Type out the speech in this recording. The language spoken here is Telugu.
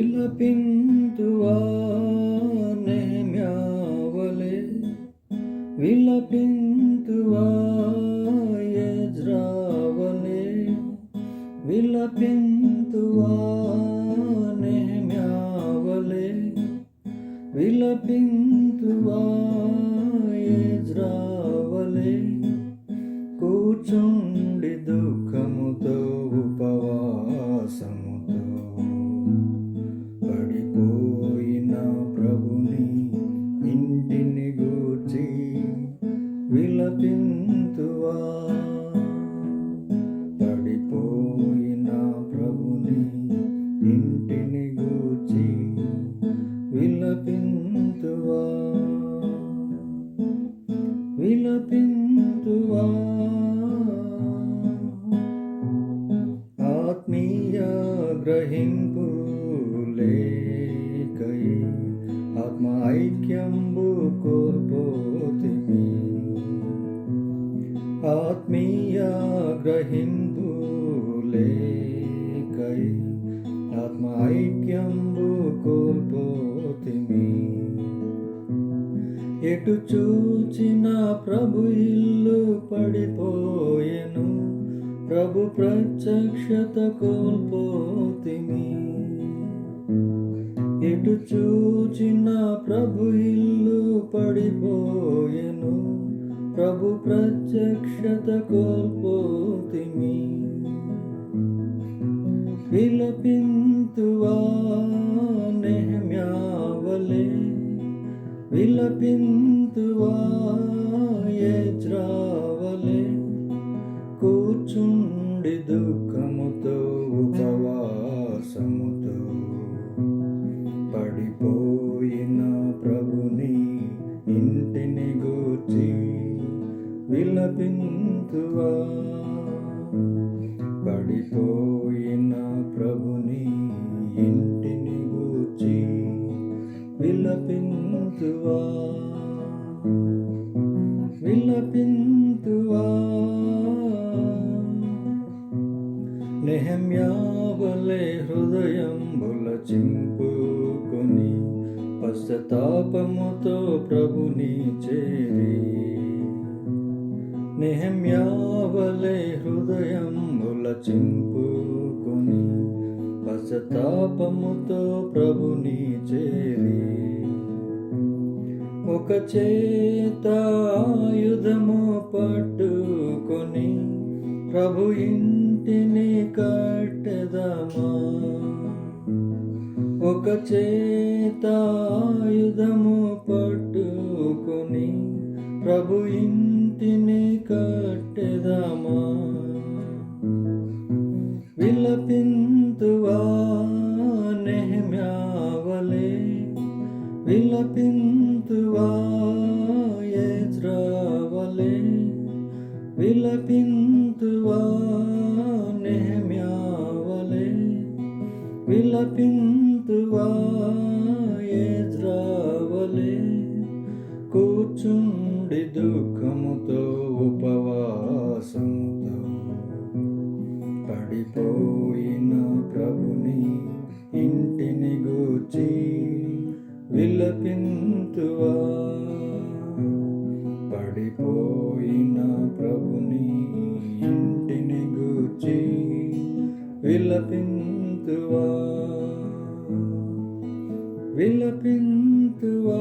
విలపింతువా నెహెమ్యావలే, విలపింతువా ఎజ్రావలే, విలపింతువా నెహెమ్యావలే, విలపింతువా ఎజ్రావలే, కూర్చుండి దుఃఖముతో ఉపవాసముతో పడిపోయిన ప్రభుని ఇంటిని గూర్చి విలపింతువా, పడిపోయిన ప్రభుని ఇంటిని గూర్చి విలపింతువా, విలపింతువా. ఆత్మీయ గ్రహింపు లేకై ఆత్మ ఐక్యంబు కోల్పోతిమి, ఆత్మీయ గ్రహింపు లేకై ఆత్మ ఐక్యంబు కోల్పోతిమి. ఎటు చూచిన ప్రభు ఇల్లు పడిపోయెను, ప్రభు ప్రత్యక్షత కోల్పోతిమి. ఎటు చూచిన ప్రభు ఇల్లు పడిపోయెను, ప్రభు ప్రత్యక్షత కోల్పోతిమి. విలపింతువా నెహెమ్యావలే, విలపింతువా ఎజ్రావలే, కూర్చుండి దుఃఖముతో ఉపవాసముతో పడిపోయిన ప్రభుని ఇంటిని గూర్చి విలపింతువా, పడిపోయిన ప్రభుని ఇంటిని గూర్చి విలపింతువా, విలపింతువా. నెహెమ్యావలే హృదయంబుల చింపుకొని పశ్చాత్తాపముతో ప్రభుని చేరి, నెహెమ్యావలే హృదయంబుల చింపుకొని పశ్చాత్తాపముతో ప్రభుని చేరి, ఒక చేత ఆయుధము పట్టుకొని ప్రభు ఇంటిని కట్టెదమా, ఒక చేత ఆయుధము పట్టుకొని ప్రభు ఇంటిని కట్టెదమా. విలపింతువా నెహెమ్యావలే, విలపింతువా ఎజ్రావలే, విలపింతువా నెహెమ్యావలే, విలపింతువా ఎజ్రావలే, కూర్చుండి దుఃఖముతో ఉపవాసముతో పడిపోయిన ప్రభుని ఇంటిని గూర్చి విలపింతువా, పడిపోయిన ప్రభుని ఇంటిని గూర్చి విలపింతువా, విలపింతువా.